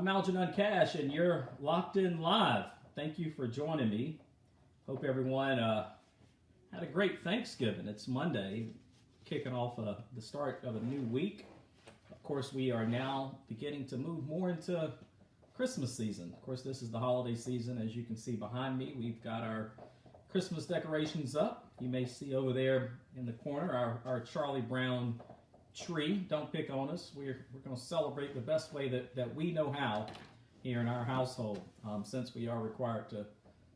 I'm Algenon Cash, and you're locked in live. Thank you for joining me. Hope everyone had a great Thanksgiving. It's Monday, kicking off the start of a new week. Of course, we are now beginning to move more into Christmas season. Of course, this is the holiday season. As you can see behind me, we've got our Christmas decorations up. You may see over there in the corner our Charlie Brown tree. Don't pick on us. We're going to celebrate the best way that we know how here in our household, since we are required to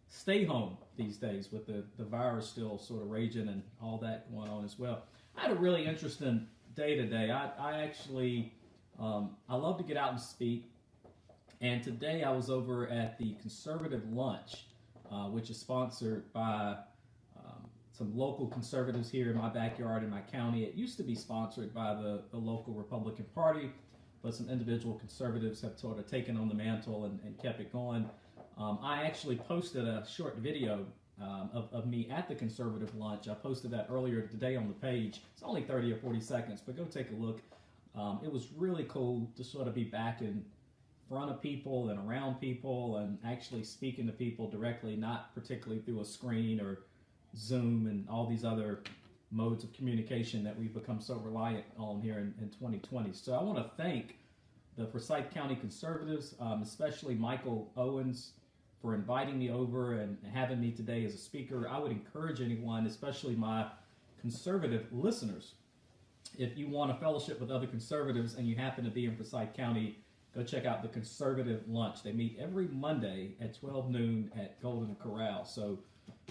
stay home these days with the virus still sort of raging and all that going on as well. I had a really interesting day today. I actually, I love to get out and speak. And today I was over at the Conservative Lunch, which is sponsored by some local conservatives here in my backyard in my county. It used to be sponsored by the local Republican Party, but some individual conservatives have sort of taken on the mantle and kept it going. I actually posted a short video of me at the Conservative Lunch. I posted that earlier today on the page. It's only 30 or 40 seconds, but go take a look. It was really cool to sort of be back in front of people and around people and actually speaking to people directly, not particularly through a screen or Zoom and all these other modes of communication that we've become so reliant on here in 2020. So I want to thank the Forsyth County Conservatives, especially Michael Owens, for inviting me over and having me today as a speaker. I would encourage anyone, especially my conservative listeners, if you want a fellowship with other conservatives and you happen to be in Forsyth County, go check out the Conservative Lunch. They meet every Monday at 12 noon at Golden Corral. So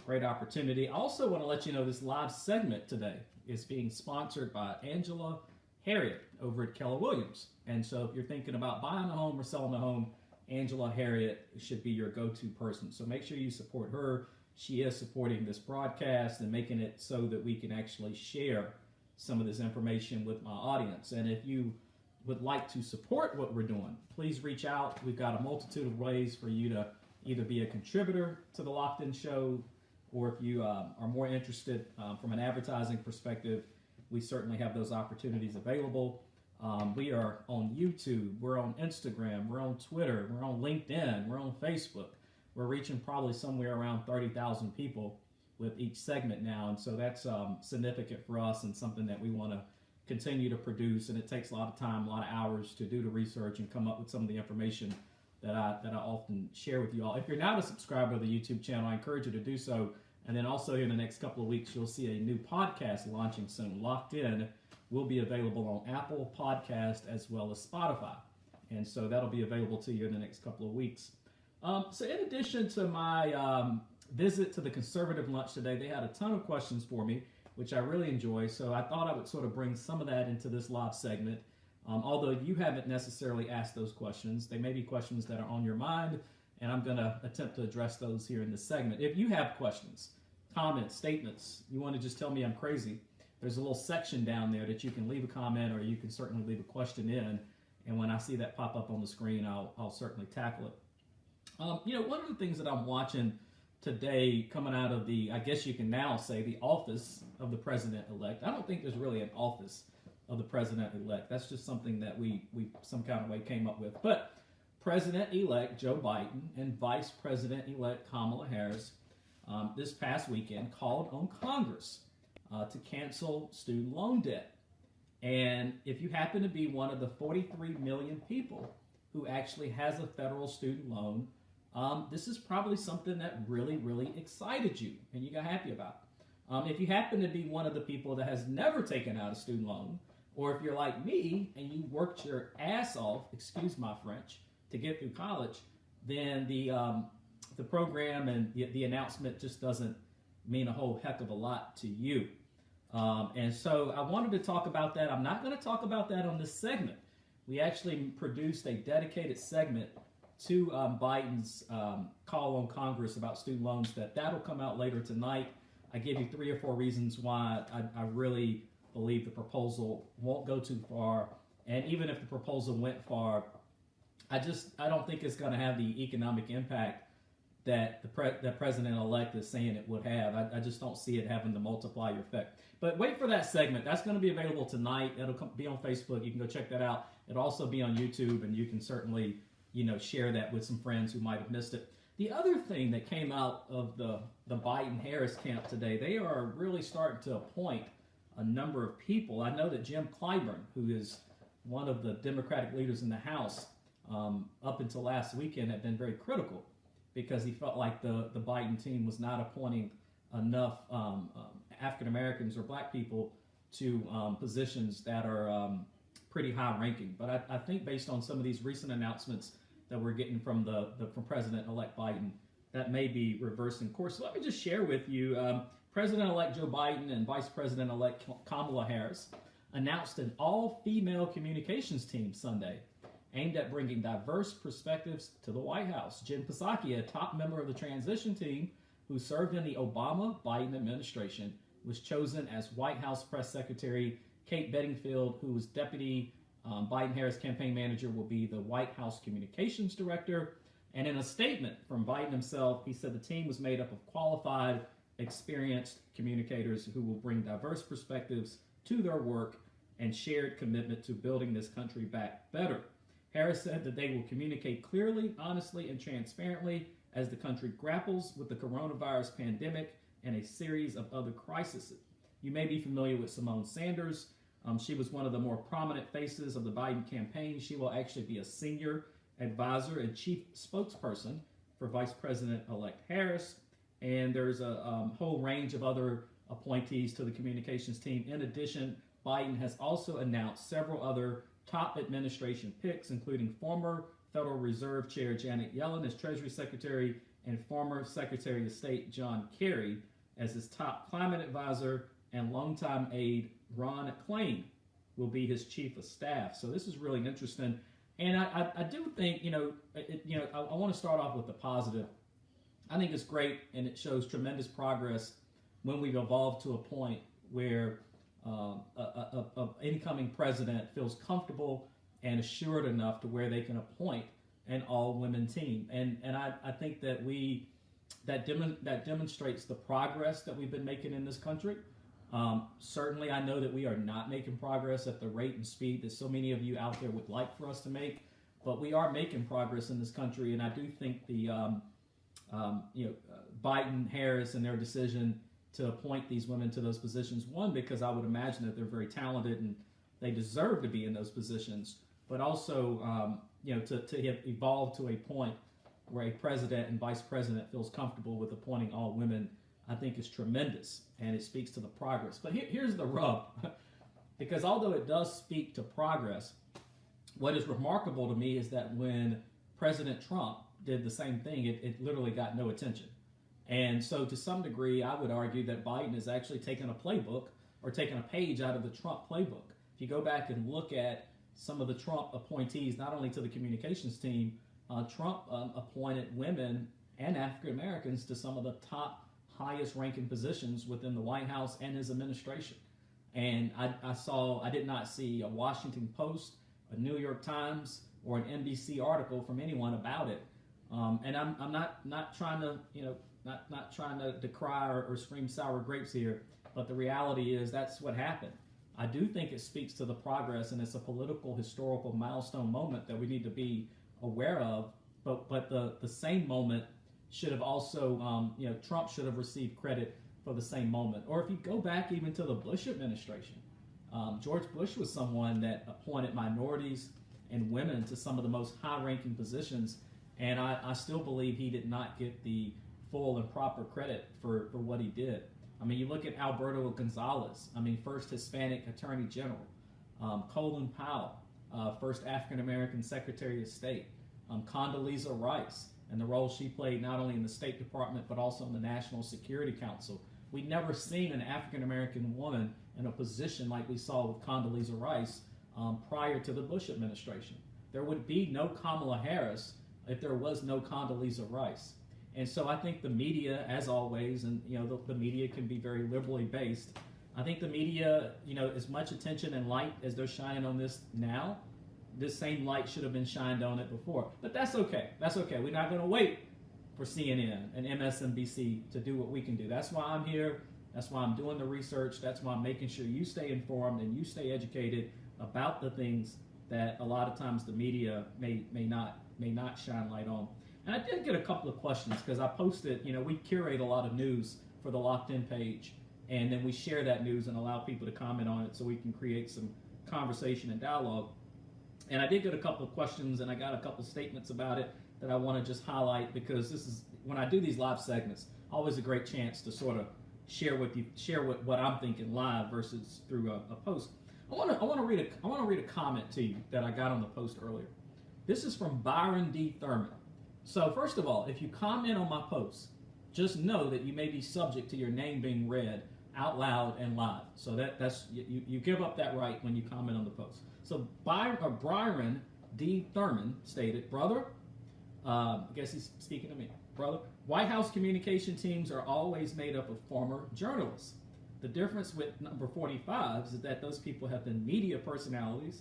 great opportunity. I also want to let you know this live segment today is being sponsored by Angela Harriet over at Keller Williams. And so if you're thinking about buying a home or selling a home, Angela Harriet should be your go-to person. So make sure you support her. She is supporting this broadcast and making it so that we can actually share some of this information with my audience. And if you would like to support what we're doing, please reach out. We've got a multitude of ways for you to either be a contributor to the Locked In Show, or if you are more interested from an advertising perspective, we certainly have those opportunities available. We are on YouTube, we're on Instagram, we're on Twitter, we're on LinkedIn, we're on Facebook. We're reaching probably somewhere around 30,000 people with each segment now, and so that's significant for us and something that we want to continue to produce, and it takes a lot of time, a lot of hours to do the research and come up with some of the information that I often share with you all. If you're not a subscriber to the YouTube channel, I encourage you to do so. And then also in the next couple of weeks, you'll see a new podcast launching soon. Locked In will be available on Apple Podcast as well as Spotify. And so that'll be available to you in the next couple of weeks. So in addition to my visit to the Conservative Lunch today, they had a ton of questions for me, which I really enjoy. So I thought I would sort of bring some of that into this live segment. Although you haven't necessarily asked those questions, they may be questions that are on your mind, and I'm going to attempt to address those here in this segment. If you have questions, comments, statements, you want to just tell me I'm crazy, there's a little section down there that you can leave a comment, or you can certainly leave a question in, and when I see that pop up on the screen, I'll certainly tackle it. One of the things that I'm watching today coming out of the, I guess you can now say, the office of the president-elect. I don't think there's really an office of the president-elect. That's just something that we some kind of way came up with. But President-elect Joe Biden and Vice President-elect Kamala Harris this past weekend called on Congress to cancel student loan debt. And if you happen to be one of the 43 million people who actually has a federal student loan, this is probably something that really, really excited you and you got happy about. If you happen to be one of the people that has never taken out a student loan, or if you're like me and you worked your ass off, excuse my French, to get through college, then the program and the announcement just doesn't mean a whole heck of a lot to you. And so I wanted to talk about that. I'm not going to talk about that on this segment. We actually produced a dedicated segment to Biden's call on Congress about student loans. That'll come out later tonight. I gave you 3 or 4 reasons why I really believe the proposal won't go too far, and even if the proposal went far, I don't think it's going to have the economic impact that the president-elect is saying it would have. I just don't see it having the multiplier effect. But wait for that segment. That's going to be available tonight. It'll be on Facebook. You can go check that out. It'll also be on YouTube, and you can certainly share that with some friends who might have missed it. The other thing that came out of the Biden-Harris camp today, they are really starting to appoint a number of people. I know that Jim Clyburn, who is one of the Democratic leaders in the House, up until last weekend had been very critical because he felt like the Biden team was not appointing enough African Americans or black people to positions that are pretty high ranking. But I think based on some of these recent announcements that we're getting from from President-elect Biden, that may be reversing course. So let me just share with you, President-elect Joe Biden and Vice President-elect Kamala Harris announced an all-female communications team Sunday aimed at bringing diverse perspectives to the White House. Jen Psaki, a top member of the transition team who served in the Obama-Biden administration, was chosen as White House Press Secretary. Kate Bedingfield, who was Deputy Biden-Harris campaign manager, will be the White House Communications Director. And in a statement from Biden himself, he said the team was made up of qualified, experienced communicators who will bring diverse perspectives to their work and shared commitment to building this country back better. Harris said that they will communicate clearly, honestly, and transparently as the country grapples with the coronavirus pandemic and a series of other crises. You may be familiar with Simone Sanders. She was one of the more prominent faces of the Biden campaign. She will actually be a senior advisor and chief spokesperson for Vice President-elect Harris. And there's a whole range of other appointees to the communications team. In addition, Biden has also announced several other top administration picks, including former Federal Reserve Chair Janet Yellen as Treasury Secretary and former Secretary of State John Kerry as his top climate advisor, and longtime aide Ron Klain will be his chief of staff. So this is really interesting. And I do think, I want to start off with the positive. I think it's great, and it shows tremendous progress when we've evolved to a point where an incoming president feels comfortable and assured enough to where they can appoint an all-women team. And I think that that demonstrates the progress that we've been making in this country. Certainly, I know that we are not making progress at the rate and speed that so many of you out there would like for us to make, but we are making progress in this country. And I do think the Biden, Harris, and their decision to appoint these women to those positions, one, because I would imagine that they're very talented and they deserve to be in those positions, but also to have evolved to a point where a president and vice president feels comfortable with appointing all women, I think is tremendous, and it speaks to the progress. But here's the rub, because although it does speak to progress, what is remarkable to me is that when President Trump did the same thing, it literally got no attention. And so to some degree, I would argue that Biden has actually taken a playbook or taken a page out of the Trump playbook. If you go back and look at some of the Trump appointees, not only to the communications team, Trump appointed women and African Americans to some of the top highest ranking positions within the White House and his administration. And I did not see a Washington Post, a New York Times, or an NBC article from anyone about it. And I'm not trying to, not trying to decry or scream sour grapes here, but the reality is that's what happened. I do think it speaks to the progress, and it's a political, historical milestone moment that we need to be aware of. But the same moment should have also, Trump should have received credit for the same moment. Or if you go back even to the Bush administration, George Bush was someone that appointed minorities and women to some of the most high-ranking positions, and I still believe he did not get the full and proper credit for what he did. I mean, you look at Alberto Gonzalez, first Hispanic Attorney General, Colin Powell, first African-American Secretary of State, Condoleezza Rice, and the role she played not only in the State Department but also in the National Security Council. We'd never seen an African-American woman in a position like we saw with Condoleezza Rice prior to the Bush administration. There would be no Kamala Harris if there was no Condoleezza Rice. And so I think the media, as always, and the media can be very liberally based, I think the media, as much attention and light as they're shining on this now, this same light should have been shined on it before. But that's okay. That's okay. We're not going to wait for CNN and MSNBC to do what we can do. That's why I'm here. That's why I'm doing the research. That's why I'm making sure you stay informed and you stay educated about the things that a lot of times the media may not may not shine light on. And I did get a couple of questions because I posted, we curate a lot of news for the Locked In page, and then we share that news and allow people to comment on it so we can create some conversation and dialogue. And I did get a couple of questions, and I got a couple of statements about it that I want to just highlight, because this is, when I do these live segments, always a great chance to sort of share what I'm thinking live versus through a post. I want to read a comment to you that I got on the post earlier. This is from Byron D. Thurman. So first of all, if you comment on my post, just know that you may be subject to your name being read out loud and live. So that's you give up that right when you comment on the post. So Byron D. Thurman stated, brother, I guess he's speaking to me, brother, White House communication teams are always made up of former journalists. The difference with number 45 is that those people have been media personalities,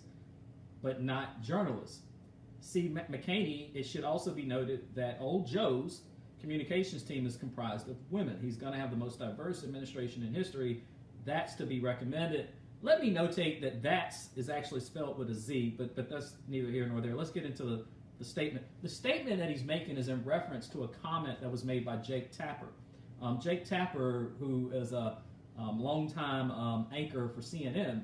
but not journalists. See, McCaney, it should also be noted that Old Joe's communications team is comprised of women. He's going to have the most diverse administration in history. That's to be recommended. Let me notate that that's is actually spelled with a Z, but that's neither here nor there. Let's get into the statement. The statement that he's making is in reference to a comment that was made by Jake Tapper. Jake Tapper, who is a longtime anchor for CNN,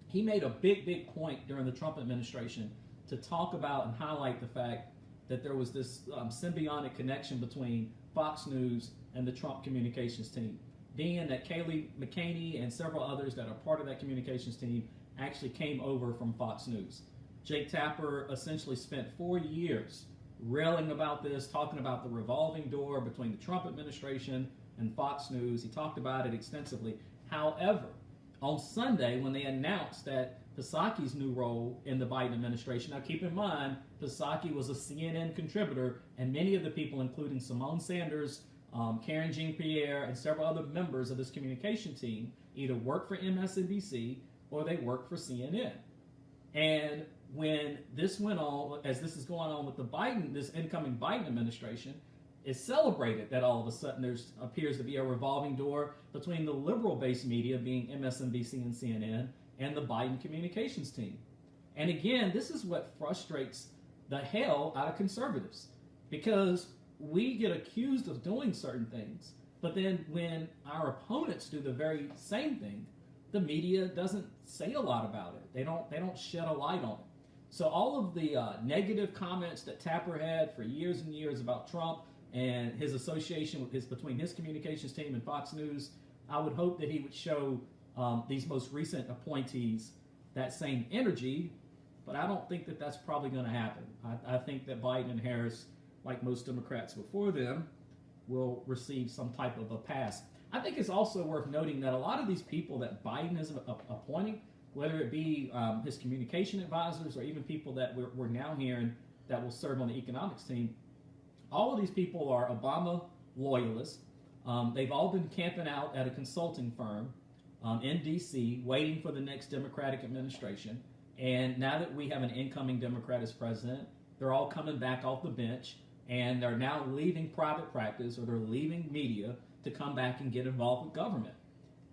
he made a big point during the Trump administration to talk about and highlight the fact that there was this symbiotic connection between Fox News and the Trump communications team, being that Kayleigh McCaney and several others that are part of that communications team actually came over from Fox News. Jake Tapper essentially spent 4 years railing about this, talking about the revolving door between the Trump administration and Fox News. He talked about it extensively. However, on Sunday, when they announced that Psaki's new role in the Biden administration, now keep in mind, Psaki was a CNN contributor, and many of the people, including Simone Sanders, Karen Jean-Pierre, and several other members of this communication team, either work for MSNBC or they work for CNN. And when this went on, as this is going on with this incoming Biden administration, it's celebrated that all of a sudden there appears to be a revolving door between the liberal-based media, being MSNBC and CNN, and the Biden communications team. And again, this is what frustrates the hell out of conservatives, because we get accused of doing certain things, but then when our opponents do the very same thing, the media doesn't say a lot about it. They don't shed a light on it. So all of the negative comments that Tapper had for years and years about Trump and his association with between his communications team and Fox News, I would hope that he would show these most recent appointees that same energy, but I don't think that that's probably going to happen. I think that Biden and Harris, like most Democrats before them, will receive some type of a pass. I think it's also worth noting that a lot of these people that Biden is appointing, whether it be his communication advisors or even people that we're now hearing that will serve on the economics team, all of these people are Obama loyalists. They've all been camping out at a consulting firm in D.C., waiting for the next Democratic administration. And now that we have an incoming Democrat as president, they're all coming back off the bench, and they're now leaving private practice, or they're leaving media to come back and get involved with government.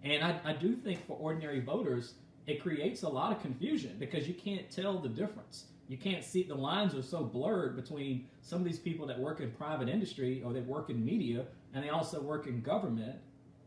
And I do think for ordinary voters, it creates a lot of confusion because you can't tell the difference. You can't see, the lines are so blurred between some of these people that work in private industry or they work in media and they also work in government,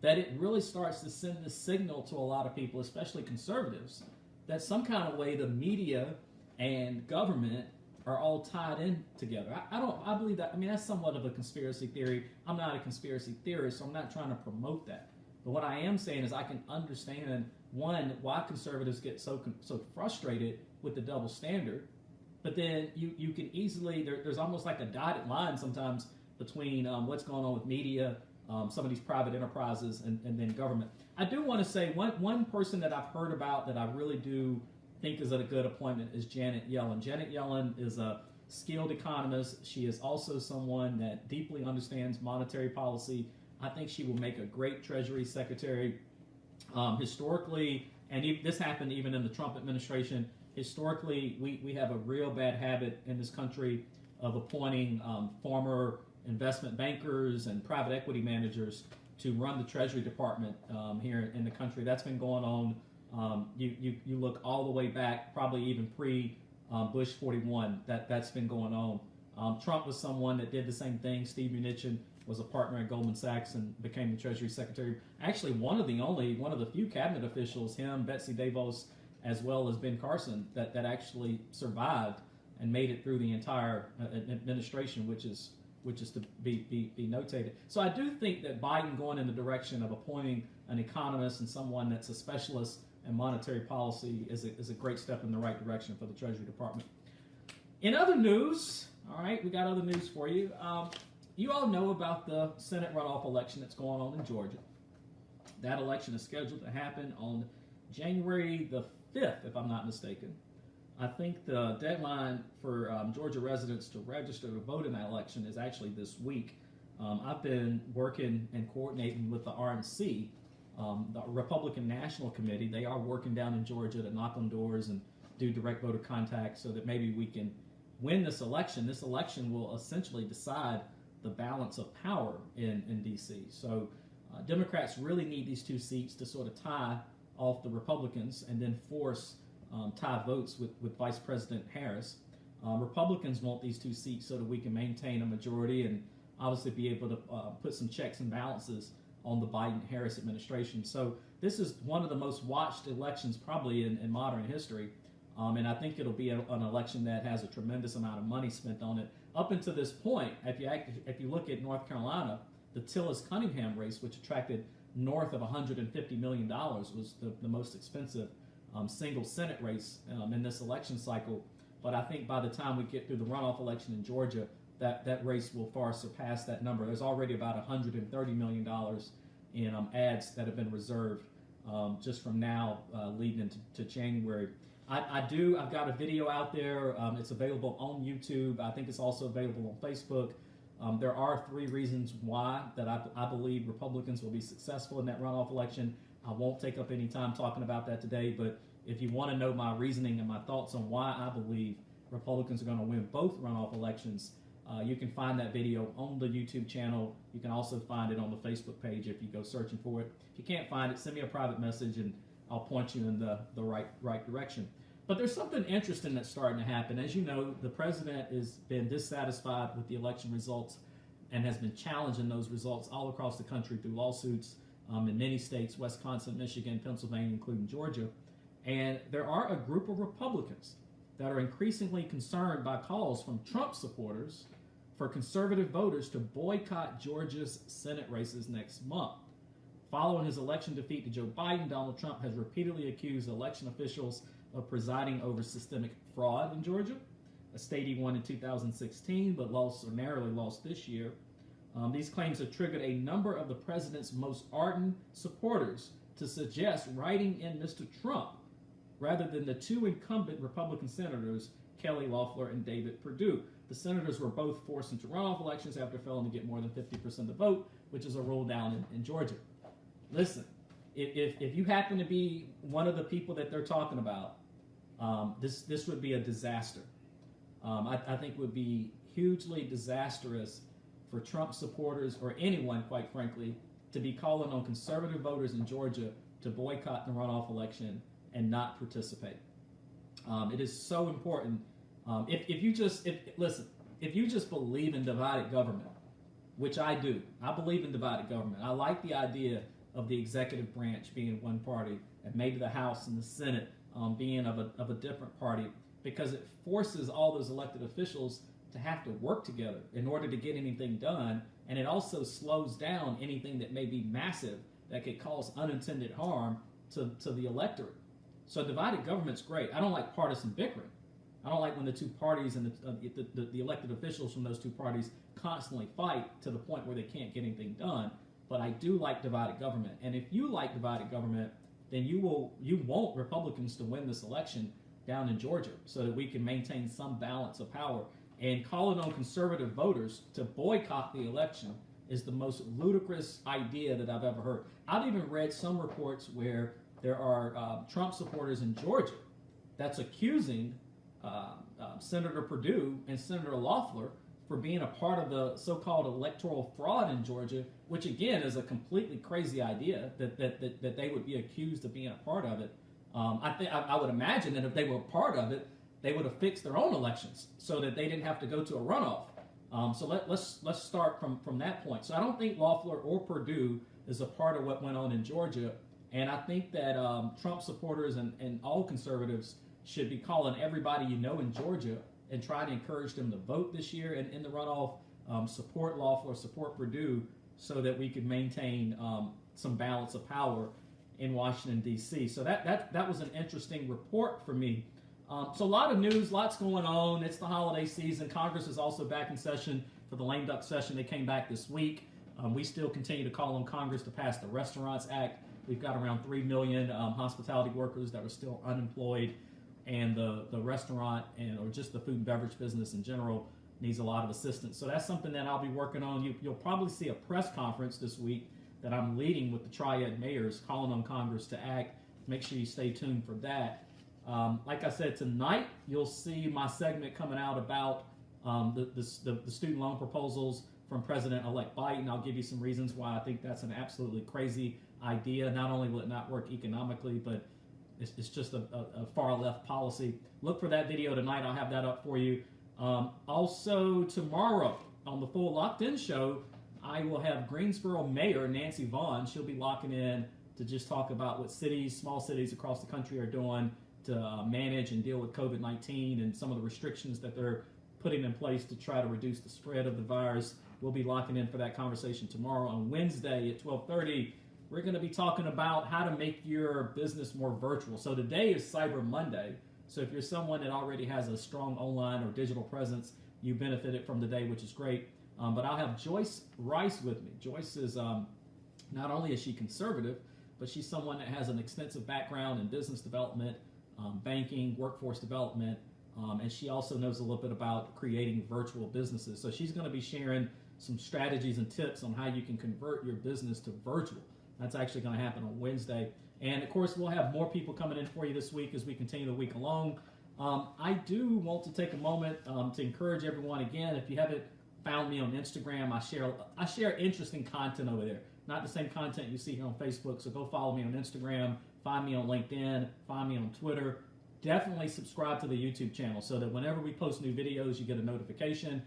that it really starts to send the signal to a lot of people, especially conservatives, that some kind of way the media and government are all tied in together. I believe that. I mean, that's somewhat of a conspiracy theory. I'm not a conspiracy theorist, so I'm not trying to promote that. But what I am saying is I can understand, one, why conservatives get so frustrated with the double standard. But then you can easily, there's almost like a dotted line sometimes between what's going on with media, some of these private enterprises, and then government. I do want to say one person that I've heard about that I really do think is a good appointment is Janet Yellen. Janet Yellen is a skilled economist. She is also someone that deeply understands monetary policy. I think she will make a great Treasury Secretary. Historically, and this happened even in the Trump administration, historically, we have a real bad habit in this country of appointing former investment bankers and private equity managers to run the Treasury Department here in the country. That's been going on. You look all the way back, probably even pre Bush 41. That's been going on. Trump was someone that did the same thing. Steve Mnuchin was a partner at Goldman Sachs and became the Treasury Secretary. Actually, one of the few cabinet officials, him, Betsy DeVos, as well as Ben Carson, that actually survived and made it through the entire administration, which is to be notated. So I do think that Biden going in the direction of appointing an economist and someone that's a specialist in monetary policy is a great step in the right direction for the Treasury Department. In other news, all right, we got other news for you. You all know about the Senate runoff election that's going on in Georgia. That election is scheduled to happen on January the 5th, if I'm not mistaken. I think the deadline for Georgia residents to register to vote in that election is actually this week. I've been working and coordinating with the RNC, the Republican National Committee. They are working down in Georgia to knock on doors and do direct voter contact so that maybe we can win this election. This election will essentially decide the balance of power in D.C. So Democrats really need these two seats to sort of tie off the Republicans and then force tie votes with Vice President Harris. Republicans want these two seats so that we can maintain a majority and obviously be able to put some checks and balances on the Biden-Harris administration. So this is one of the most watched elections probably in modern history. And I think it'll be an election that has a tremendous amount of money spent on it. Up until this point, if you look at North Carolina, the Tillis-Cunningham race, which attracted north of $150 million, was the most expensive single Senate race in this election cycle. But I think by the time we get through the runoff election in Georgia, that race will far surpass that number. There's already about $130 million in ads that have been reserved just from now leading into January. I've got a video out there. It's available on YouTube. I think it's also available on Facebook. There are 3 reasons why that I believe Republicans will be successful in that runoff election. I won't take up any time talking about that today, but if you want to know my reasoning and my thoughts on why I believe Republicans are going to win both runoff elections, you can find that video on the YouTube channel. You can also find it on the Facebook page if you go searching for it. If you can't find it, send me a private message and I'll point you in the right direction. But there's something interesting that's starting to happen. As you know, the president has been dissatisfied with the election results and has been challenging those results all across the country through lawsuits in many states, Wisconsin, Michigan, Pennsylvania, including Georgia. And there are a group of Republicans that are increasingly concerned by calls from Trump supporters for conservative voters to boycott Georgia's Senate races next month. Following his election defeat to Joe Biden, Donald Trump has repeatedly accused election officials of presiding over systemic fraud in Georgia, a state he won in 2016 but narrowly lost this year. These claims have triggered a number of the president's most ardent supporters to suggest writing in Mr. Trump rather than the 2 incumbent Republican senators, Kelly Loeffler and David Perdue. The senators were both forced into runoff elections after failing to get more than 50% of the vote, which is a rule down in Georgia. Listen, if you happen to be one of the people that they're talking about, this would be a disaster. I think would be hugely disastrous for Trump supporters or anyone, quite frankly, to be calling on conservative voters in Georgia to boycott the runoff election and not participate. It is so important. If you just believe in divided government, which I do, I believe in divided government. I like the idea of the executive branch being one party and maybe the House and the Senate being of a different party, because it forces all those elected officials to have to work together in order to get anything done, and it also slows down anything that may be massive that could cause unintended harm to the electorate. So divided government's great. I don't like partisan bickering. I don't like when the two parties and the elected officials from those two parties constantly fight to the point where they can't get anything done. But I do like divided government. And if you like divided government, then you want Republicans to win this election down in Georgia so that we can maintain some balance of power. And calling on conservative voters to boycott the election is the most ludicrous idea that I've ever heard. I've even read some reports where there are Trump supporters in Georgia that's accusing Senator Perdue and Senator Loeffler for being a part of the so-called electoral fraud in Georgia, which again is a completely crazy idea that they would be accused of being a part of it. I would imagine that if they were a part of it, they would have fixed their own elections so that they didn't have to go to a runoff. So let's start from that point. So I don't think Loeffler or Perdue is a part of what went on in Georgia, and I think that Trump supporters and all conservatives should be calling everybody you know in Georgia and try to encourage them to vote this year and in the runoff, support Loeffler, support Perdue, so that we could maintain some balance of power in Washington, D.C. So that was an interesting report for me. So a lot of news, lots going on. It's the holiday season. Congress is also back in session for the lame duck session. They came back this week. We still continue to call on Congress to pass the Restaurants Act. We've got around 3 million hospitality workers that are still unemployed, and the restaurant or just the food and beverage business in general needs a lot of assistance. So that's something that I'll be working on. You'll probably see a press conference this week that I'm leading with the Triad mayors, calling on Congress to act. Make sure you stay tuned for that. Like I said, tonight you'll see my segment coming out about the student loan proposals from President-elect Biden. I'll give you some reasons why I think that's an absolutely crazy idea. Not only will it not work economically, but it's just a far left policy. Look for that video tonight. I'll have that up for you. Also tomorrow on the Full Locked In show, I will have Greensboro Mayor Nancy Vaughn. She'll be locking in to just talk about what cities, small cities across the country are doing to manage and deal with COVID-19 and some of the restrictions that they're putting in place to try to reduce the spread of the virus. We'll be locking in for that conversation tomorrow. On Wednesday at 12:30, we're going to be talking about how to make your business more virtual. So today is Cyber Monday. So if you're someone that already has a strong online or digital presence, you benefited from today, which is great. But I'll have Joyce Rice with me. Joyce is, not only is she conservative, but she's someone that has an extensive background in business development, banking, workforce development, and she also knows a little bit about creating virtual businesses. So she's going to be sharing some strategies and tips on how you can convert your business to virtual. That's actually going to happen on Wednesday. And of course, we'll have more people coming in for you this week as we continue the week along. I do want to take a moment to encourage everyone again. If you haven't found me on Instagram, I share interesting content over there. Not the same content you see here on Facebook. So go follow me on Instagram, find me on LinkedIn, find me on Twitter. Definitely subscribe to the YouTube channel so that whenever we post new videos, you get a notification.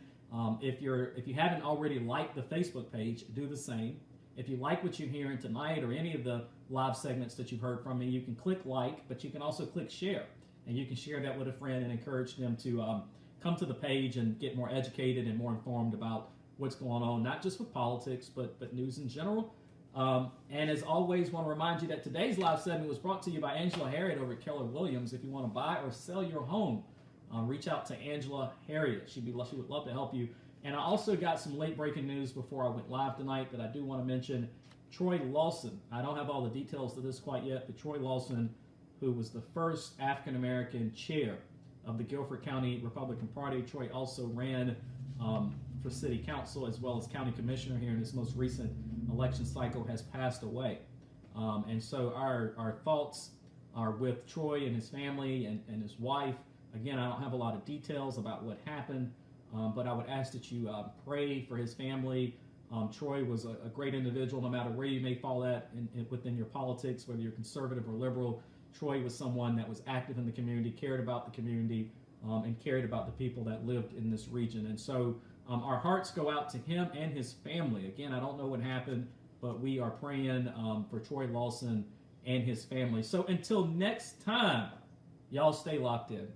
If you haven't already liked the Facebook page, do the same. If you like what you're hearing tonight or any of the live segments that you've heard from me, you can click like, but you can also click share. And you can share that with a friend and encourage them to come to the page and get more educated and more informed about what's going on, not just with politics, but news in general. And as always, want to remind you that today's live segment was brought to you by Angela Harriet over at Keller Williams. If you want to buy or sell your home, reach out to Angela Harriet. She would love to help you. And I also got some late breaking news before I went live tonight that I do want to mention. Troy Lawson. I don't have all the details to this quite yet, but Troy Lawson, who was the first African American chair of the Guilford County Republican Party. Troy also ran for city council as well as county commissioner here in this most recent election cycle, has passed away. And so our thoughts are with Troy and his family and his wife. Again, I don't have a lot of details about what happened, but I would ask that you pray for his family. Troy was a great individual, no matter where you may fall at within your politics, whether you're conservative or liberal. Troy was someone that was active in the community, cared about the community, and cared about the people that lived in this region. And so our hearts go out to him and his family. Again, I don't know what happened, but we are praying for Troy Lawson and his family. So until next time, y'all stay locked in.